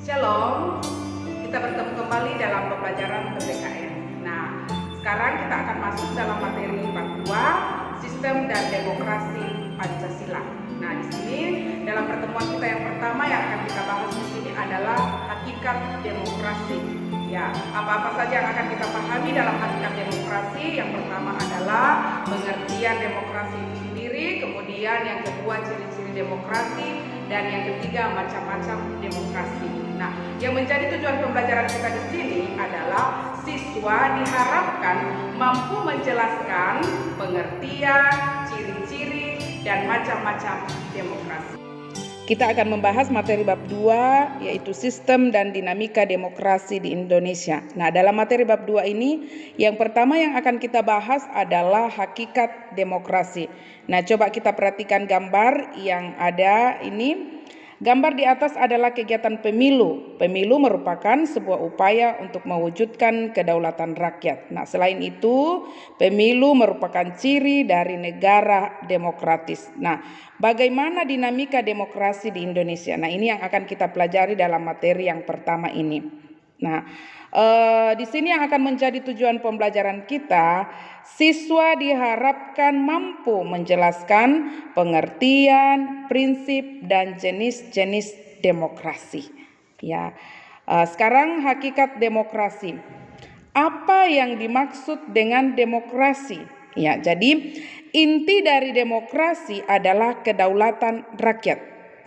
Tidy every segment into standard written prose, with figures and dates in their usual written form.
Shalom, kita bertemu kembali dalam pembelajaran PPKN. Nah, sekarang kita akan masuk dalam materi bab 2, Sistem dan Demokrasi Pancasila. Nah, di sini dalam pertemuan kita yang pertama yang akan kita bahas di sini adalah hakikat demokrasi. Ya, apa-apa saja yang akan kita pahami dalam hakikat demokrasi? Yang pertama adalah pengertian demokrasi itu sendiri, kemudian yang kedua ciri-ciri demokrasi, dan yang ketiga macam-macam demokrasi. Nah, yang menjadi tujuan pembelajaran kita di sini adalah siswa diharapkan mampu menjelaskan pengertian, ciri-ciri, dan macam-macam demokrasi. Kita akan membahas materi bab 2 yaitu sistem dan dinamika demokrasi di Indonesia. Nah, dalam materi bab 2 ini yang pertama yang akan kita bahas adalah hakikat demokrasi. Nah, coba kita perhatikan gambar yang ada ini. Gambar di atas adalah kegiatan pemilu. Pemilu merupakan sebuah upaya untuk mewujudkan kedaulatan rakyat. Nah, selain itu, pemilu merupakan ciri dari negara demokratis. Nah, bagaimana dinamika demokrasi di Indonesia? Nah, ini yang akan kita pelajari dalam materi yang pertama ini. Nah, di sini yang akan menjadi tujuan pembelajaran kita, siswa diharapkan mampu menjelaskan pengertian, prinsip, dan jenis-jenis demokrasi. Ya, sekarang hakikat demokrasi. Apa yang dimaksud dengan demokrasi? Ya, jadi inti dari demokrasi adalah kedaulatan rakyat.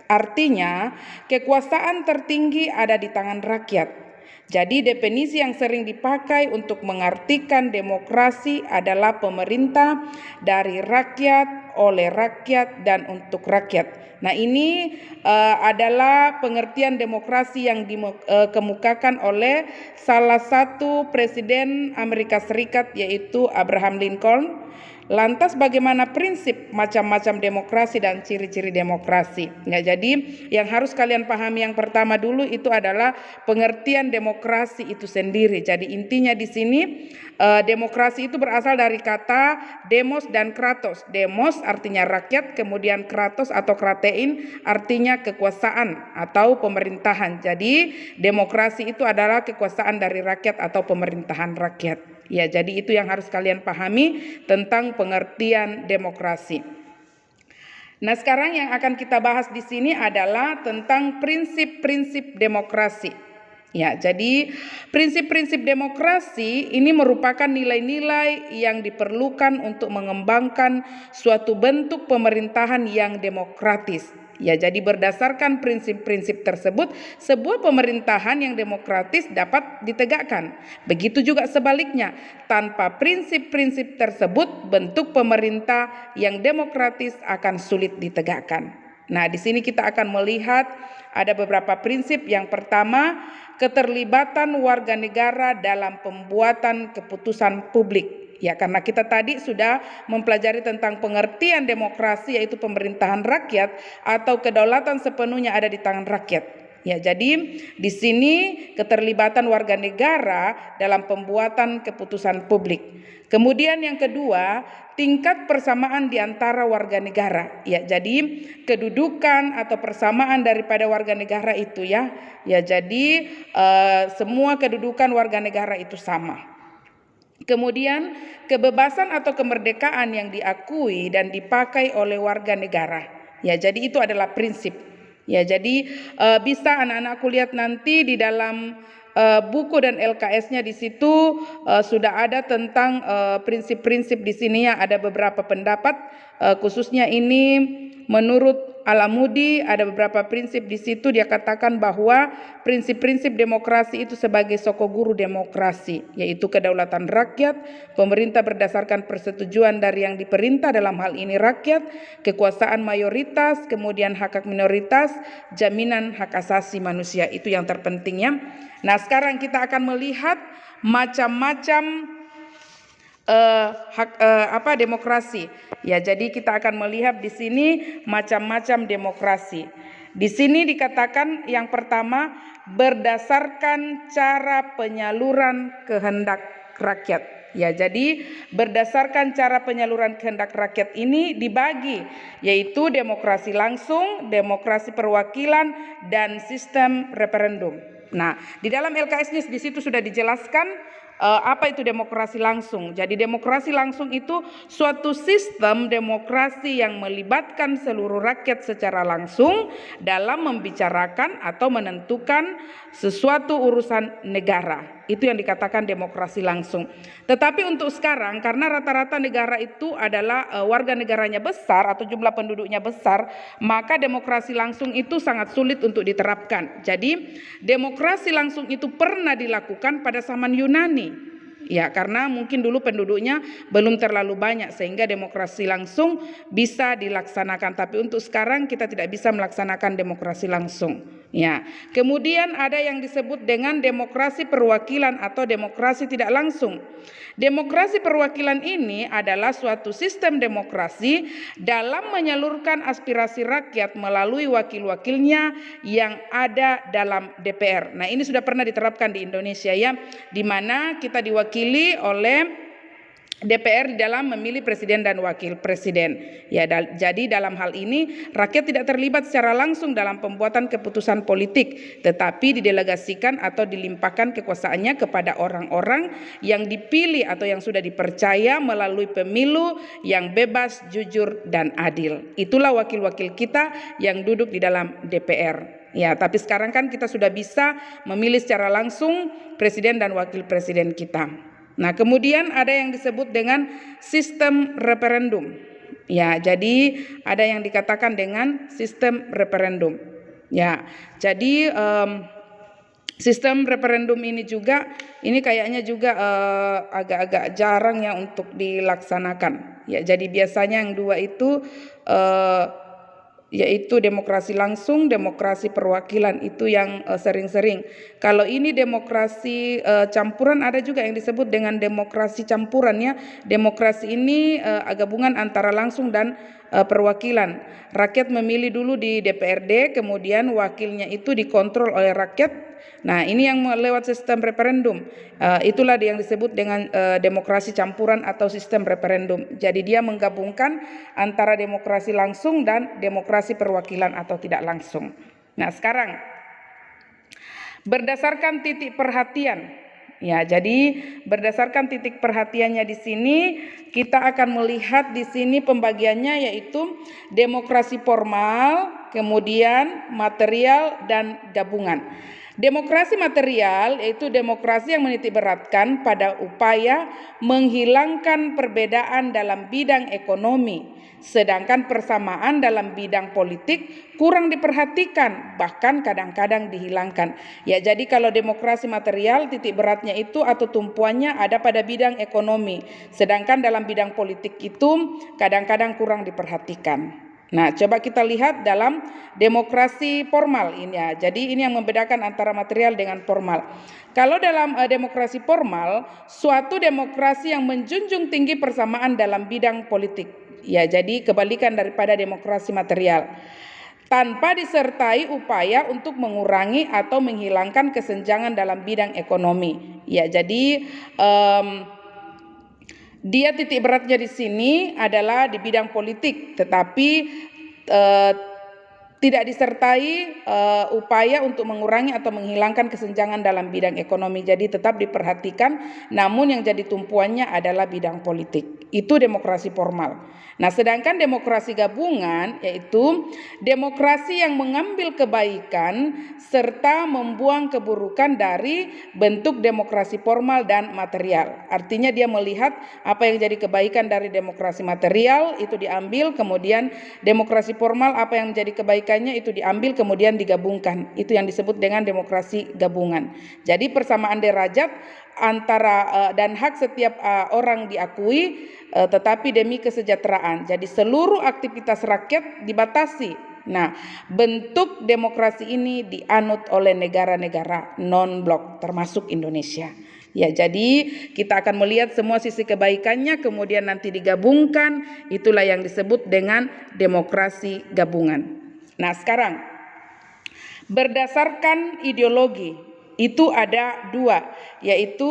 Artinya, kekuasaan tertinggi ada di tangan rakyat. Jadi definisi yang sering dipakai untuk mengartikan demokrasi adalah pemerintah dari rakyat, oleh rakyat, dan untuk rakyat. Nah, ini adalah pengertian demokrasi yang dikemukakan oleh salah satu presiden Amerika Serikat yaitu Abraham Lincoln. Lantas bagaimana prinsip macam-macam demokrasi dan ciri-ciri demokrasi? Ya, jadi yang harus kalian pahami yang pertama dulu itu adalah pengertian demokrasi itu sendiri. Jadi intinya di sini demokrasi itu berasal dari kata demos dan kratos. Demos artinya rakyat, kemudian kratos atau kratein artinya kekuasaan atau pemerintahan. Jadi demokrasi itu adalah kekuasaan dari rakyat atau pemerintahan rakyat. Ya, jadi itu yang harus kalian pahami tentang pengertian demokrasi. Nah, sekarang yang akan kita bahas di sini adalah tentang prinsip-prinsip demokrasi. Ya, jadi prinsip-prinsip demokrasi ini merupakan nilai-nilai yang diperlukan untuk mengembangkan suatu bentuk pemerintahan yang demokratis. Ya, jadi berdasarkan prinsip-prinsip tersebut, sebuah pemerintahan yang demokratis dapat ditegakkan. Begitu juga sebaliknya, tanpa prinsip-prinsip tersebut, bentuk pemerintah yang demokratis akan sulit ditegakkan. Nah, di sini kita akan melihat ada beberapa prinsip. Yang pertama, keterlibatan warga negara dalam pembuatan keputusan publik. Ya, karena kita tadi sudah mempelajari tentang pengertian demokrasi yaitu pemerintahan rakyat atau kedaulatan sepenuhnya ada di tangan rakyat. Ya, jadi di sini keterlibatan warga negara dalam pembuatan keputusan publik. Kemudian yang kedua, tingkat persamaan di antara warga negara. Ya, jadi kedudukan atau persamaan daripada warga negara itu ya. Ya, jadi semua kedudukan warga negara itu sama. Kemudian kebebasan atau kemerdekaan yang diakui dan dipakai oleh warga negara. Ya, jadi itu adalah prinsip. Ya, jadi bisa anak-anakku lihat nanti di dalam buku dan LKS-nya di situ sudah ada tentang prinsip-prinsip di sini ya, ada beberapa pendapat khususnya ini menurut Al-Amudi ada beberapa prinsip di situ. Dia katakan bahwa prinsip-prinsip demokrasi itu sebagai sokoguru demokrasi, yaitu kedaulatan rakyat, pemerintah berdasarkan persetujuan dari yang diperintah, dalam hal ini rakyat, kekuasaan mayoritas, kemudian hak-hak minoritas, jaminan hak asasi manusia. Itu yang terpentingnya. Nah, sekarang kita akan melihat macam-macam demokrasi. Ya, jadi kita akan melihat di sini macam-macam demokrasi. Di sini dikatakan yang pertama berdasarkan cara penyaluran kehendak rakyat. Ya, jadi berdasarkan cara penyaluran kehendak rakyat ini dibagi, yaitu demokrasi langsung, demokrasi perwakilan, dan sistem referendum. Nah, di dalam LKS-nya di situ sudah dijelaskan apa itu demokrasi langsung. Jadi demokrasi langsung itu suatu sistem demokrasi yang melibatkan seluruh rakyat secara langsung dalam membicarakan atau menentukan sesuatu urusan negara. Itu yang dikatakan demokrasi langsung. Tetapi untuk sekarang, karena rata-rata negara itu adalah warga negaranya besar atau jumlah penduduknya besar, maka demokrasi langsung itu sangat sulit untuk diterapkan. Jadi demokrasi langsung itu pernah dilakukan pada zaman Yunani. Ya, karena mungkin dulu penduduknya belum terlalu banyak sehingga demokrasi langsung bisa dilaksanakan. Tapi untuk sekarang kita tidak bisa melaksanakan demokrasi langsung. Ya, kemudian ada yang disebut dengan demokrasi perwakilan atau demokrasi tidak langsung. Demokrasi perwakilan ini adalah suatu sistem demokrasi dalam menyalurkan aspirasi rakyat melalui wakil-wakilnya yang ada dalam DPR. Nah, ini sudah pernah diterapkan di Indonesia ya, di mana kita diwakili oleh DPR di dalam memilih presiden dan wakil presiden. Ya, jadi dalam hal ini rakyat tidak terlibat secara langsung dalam pembuatan keputusan politik, tetapi didelegasikan atau dilimpahkan kekuasaannya kepada orang-orang yang dipilih atau yang sudah dipercaya melalui pemilu yang bebas, jujur, dan adil. Itulah wakil-wakil kita yang duduk di dalam DPR. Ya, tapi sekarang kan kita sudah bisa memilih secara langsung presiden dan wakil presiden kita. Nah, kemudian ada yang disebut dengan sistem referendum. Ya, jadi ada yang dikatakan dengan sistem referendum. Ya, jadi sistem referendum ini juga, ini kayaknya juga agak-agak jarang ya untuk dilaksanakan. Ya, jadi biasanya yang dua itu yaitu demokrasi langsung, demokrasi perwakilan itu yang sering-sering. Kalau ini demokrasi campuran, ada juga yang disebut dengan demokrasi campuran ya. Demokrasi ini gabungan antara langsung dan perwakilan. Rakyat memilih dulu di DPRD, kemudian wakilnya itu dikontrol oleh rakyat. Nah, ini yang lewat sistem referendum. Itulah yang disebut dengan demokrasi campuran atau sistem referendum. Jadi dia menggabungkan antara demokrasi langsung dan demokrasi perwakilan atau tidak langsung. Nah, sekarang berdasarkan titik perhatian. Ya, jadi berdasarkan titik perhatiannya di sini kita akan melihat di sini pembagiannya yaitu demokrasi formal, kemudian material dan gabungan. Demokrasi material yaitu demokrasi yang menitikberatkan pada upaya menghilangkan perbedaan dalam bidang ekonomi, sedangkan persamaan dalam bidang politik kurang diperhatikan, bahkan kadang-kadang dihilangkan. Ya, jadi kalau demokrasi material titik beratnya itu atau tumpuannya ada pada bidang ekonomi, sedangkan dalam bidang politik itu kadang-kadang kurang diperhatikan. Nah, coba kita lihat dalam demokrasi formal ini ya. Jadi ini yang membedakan antara material dengan formal. Kalau dalam demokrasi formal, suatu demokrasi yang menjunjung tinggi persamaan dalam bidang politik. Ya, jadi kebalikan daripada demokrasi material. Tanpa disertai upaya untuk mengurangi atau menghilangkan kesenjangan dalam bidang ekonomi. Ya, jadi dia titik beratnya di sini adalah di bidang politik, tetapi tidak disertai upaya untuk mengurangi atau menghilangkan kesenjangan dalam bidang ekonomi. Jadi tetap diperhatikan, namun yang jadi tumpuannya adalah bidang politik. Itu demokrasi formal. Nah, sedangkan demokrasi gabungan yaitu demokrasi yang mengambil kebaikan serta membuang keburukan dari bentuk demokrasi formal dan material. Artinya dia melihat apa yang jadi kebaikan dari demokrasi material itu diambil, kemudian demokrasi formal apa yang menjadi kebaikannya itu diambil kemudian digabungkan. Itu yang disebut dengan demokrasi gabungan. Jadi persamaan derajat antara dan hak setiap orang diakui, tetapi demi kesejahteraan. Jadi seluruh aktivitas rakyat dibatasi. Nah, bentuk demokrasi ini dianut oleh negara-negara non-blok termasuk Indonesia. Ya, jadi kita akan melihat semua sisi kebaikannya kemudian nanti digabungkan, itulah yang disebut dengan demokrasi gabungan. Nah, sekarang berdasarkan ideologi itu ada dua, yaitu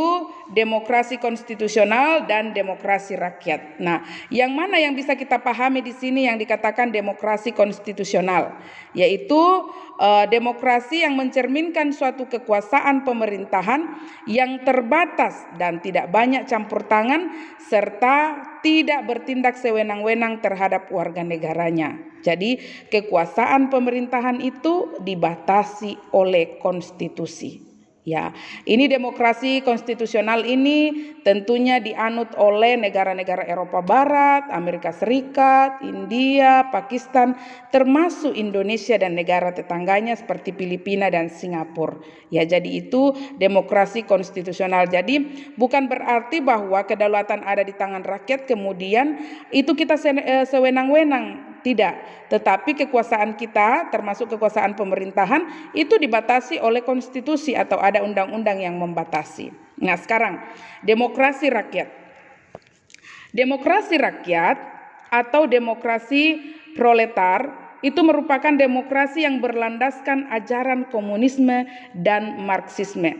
demokrasi konstitusional dan demokrasi rakyat. Nah, yang mana yang bisa kita pahami di sini yang dikatakan demokrasi konstitusional, yaitu demokrasi yang mencerminkan suatu kekuasaan pemerintahan yang terbatas dan tidak banyak campur tangan serta tidak bertindak sewenang-wenang terhadap warga negaranya. Jadi kekuasaan pemerintahan itu dibatasi oleh konstitusi. Ya, ini demokrasi konstitusional ini tentunya dianut oleh negara-negara Eropa Barat, Amerika Serikat, India, Pakistan, termasuk Indonesia dan negara tetangganya seperti Filipina dan Singapura. Ya, jadi itu demokrasi konstitusional. Jadi bukan berarti bahwa kedaulatan ada di tangan rakyat kemudian itu kita sewenang-wenang. Tidak, tetapi kekuasaan kita termasuk kekuasaan pemerintahan itu dibatasi oleh konstitusi atau ada undang-undang yang membatasi. Nah, sekarang demokrasi rakyat. Demokrasi rakyat atau demokrasi proletar itu merupakan demokrasi yang berlandaskan ajaran komunisme dan marxisme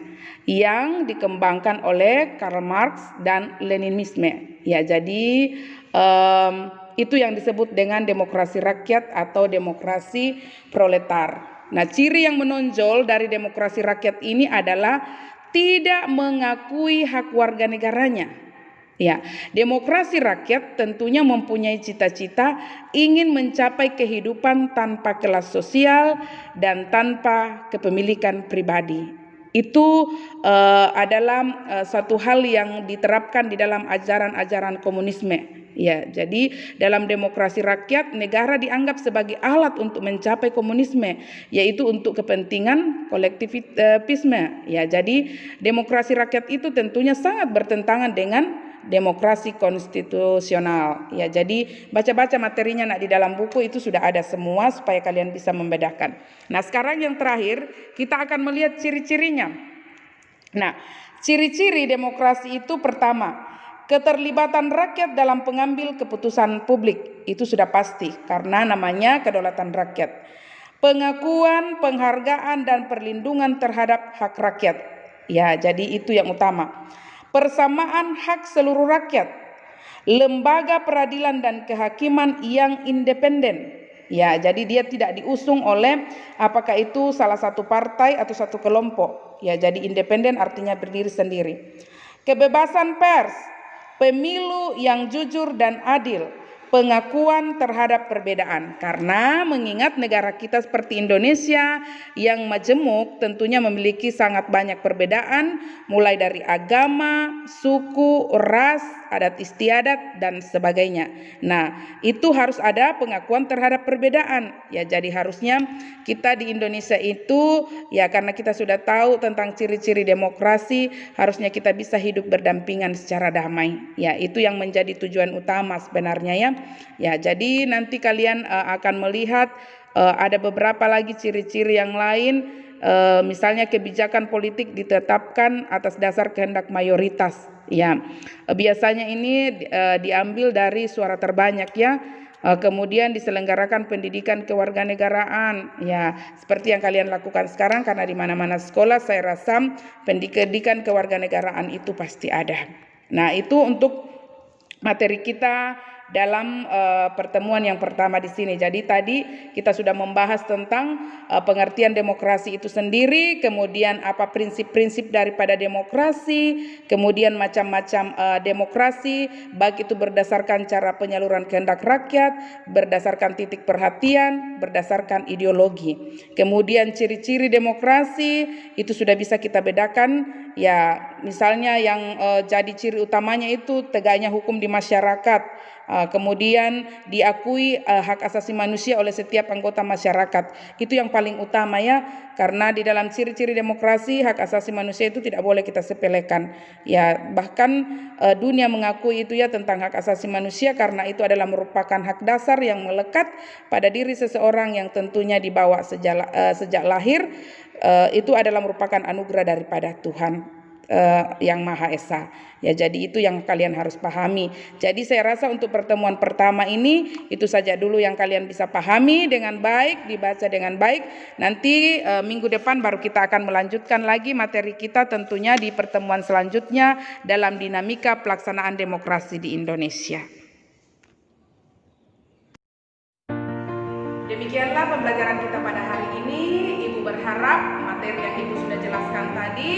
yang dikembangkan oleh Karl Marx dan Leninisme. Ya, jadi itu yang disebut dengan demokrasi rakyat atau demokrasi proletar. Nah, ciri yang menonjol dari demokrasi rakyat ini adalah tidak mengakui hak warga negaranya. Ya, demokrasi rakyat tentunya mempunyai cita-cita ingin mencapai kehidupan tanpa kelas sosial dan tanpa kepemilikan pribadi. Itu adalah suatu hal yang diterapkan di dalam ajaran-ajaran komunisme. Ya, jadi dalam demokrasi rakyat negara dianggap sebagai alat untuk mencapai komunisme, yaitu untuk kepentingan kolektivisme. Ya, jadi demokrasi rakyat itu tentunya sangat bertentangan dengan demokrasi konstitusional. Ya, jadi baca-baca materinya di dalam buku itu sudah ada semua supaya kalian bisa membedakan. Nah, sekarang yang terakhir kita akan melihat ciri-cirinya. Nah, ciri-ciri demokrasi itu pertama, keterlibatan rakyat dalam pengambil keputusan publik, itu sudah pasti karena namanya kedaulatan rakyat. Pengakuan, penghargaan dan perlindungan terhadap hak rakyat. Ya, jadi itu yang utama. Persamaan hak seluruh rakyat. Lembaga peradilan dan kehakiman yang independen. Ya, jadi dia tidak diusung oleh apakah itu salah satu partai atau satu kelompok. Ya, jadi independen artinya berdiri sendiri. Kebebasan pers, pemilu yang jujur dan adil, pengakuan terhadap perbedaan. Karena mengingat negara kita seperti Indonesia yang majemuk tentunya memiliki sangat banyak perbedaan, mulai dari agama, suku, ras, adat istiadat dan sebagainya. Nah, itu harus ada pengakuan terhadap perbedaan. Ya, jadi harusnya kita di Indonesia itu ya karena kita sudah tahu tentang ciri-ciri demokrasi, harusnya kita bisa hidup berdampingan secara damai. Ya, itu yang menjadi tujuan utama sebenarnya ya. Ya, jadi nanti kalian akan melihat ada beberapa lagi ciri-ciri yang lain, misalnya kebijakan politik ditetapkan atas dasar kehendak mayoritas. Ya, biasanya ini diambil dari suara terbanyak ya. Kemudian diselenggarakan pendidikan kewarganegaraan ya, seperti yang kalian lakukan sekarang karena di mana-mana sekolah saya rasa pendidikan kewarganegaraan itu pasti ada. Nah, itu untuk materi kita dalam pertemuan yang pertama di sini. Jadi tadi kita sudah membahas tentang pengertian demokrasi itu sendiri, kemudian apa prinsip-prinsip daripada demokrasi, kemudian macam-macam demokrasi, baik itu berdasarkan cara penyaluran kehendak rakyat, berdasarkan titik perhatian, berdasarkan ideologi. Kemudian ciri-ciri demokrasi itu sudah bisa kita bedakan ya, misalnya yang jadi ciri utamanya itu tegaknya hukum di masyarakat. Kemudian diakui hak asasi manusia oleh setiap anggota masyarakat. Itu yang paling utama ya, karena di dalam ciri-ciri demokrasi hak asasi manusia itu tidak boleh kita sepelekan. Ya, bahkan dunia mengakui itu ya tentang hak asasi manusia karena itu adalah merupakan hak dasar yang melekat pada diri seseorang yang tentunya dibawa sejak lahir. Itu adalah merupakan anugerah daripada Tuhan. Yang Maha Esa. Ya, jadi itu yang kalian harus pahami. Jadi saya rasa untuk pertemuan pertama ini itu saja dulu yang kalian bisa pahami dengan baik, dibaca dengan baik. Nanti minggu depan baru kita akan melanjutkan lagi materi kita tentunya di pertemuan selanjutnya dalam dinamika pelaksanaan demokrasi di Indonesia. Demikianlah pembelajaran kita pada hari ini. Ibu berharap materi yang Ibu sudah jelaskan tadi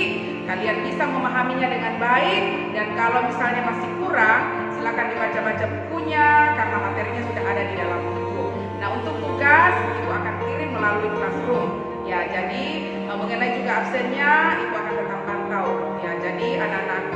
kalian bisa memahaminya dengan baik, dan kalau misalnya masih kurang silakan dibaca-baca bukunya karena materinya sudah ada di dalam buku. Nah, untuk tugas Ibu akan kirim melalui Classroom. Ya, jadi mengenai juga absennya Ibu akan tetap pantau. Ya, jadi anak-anak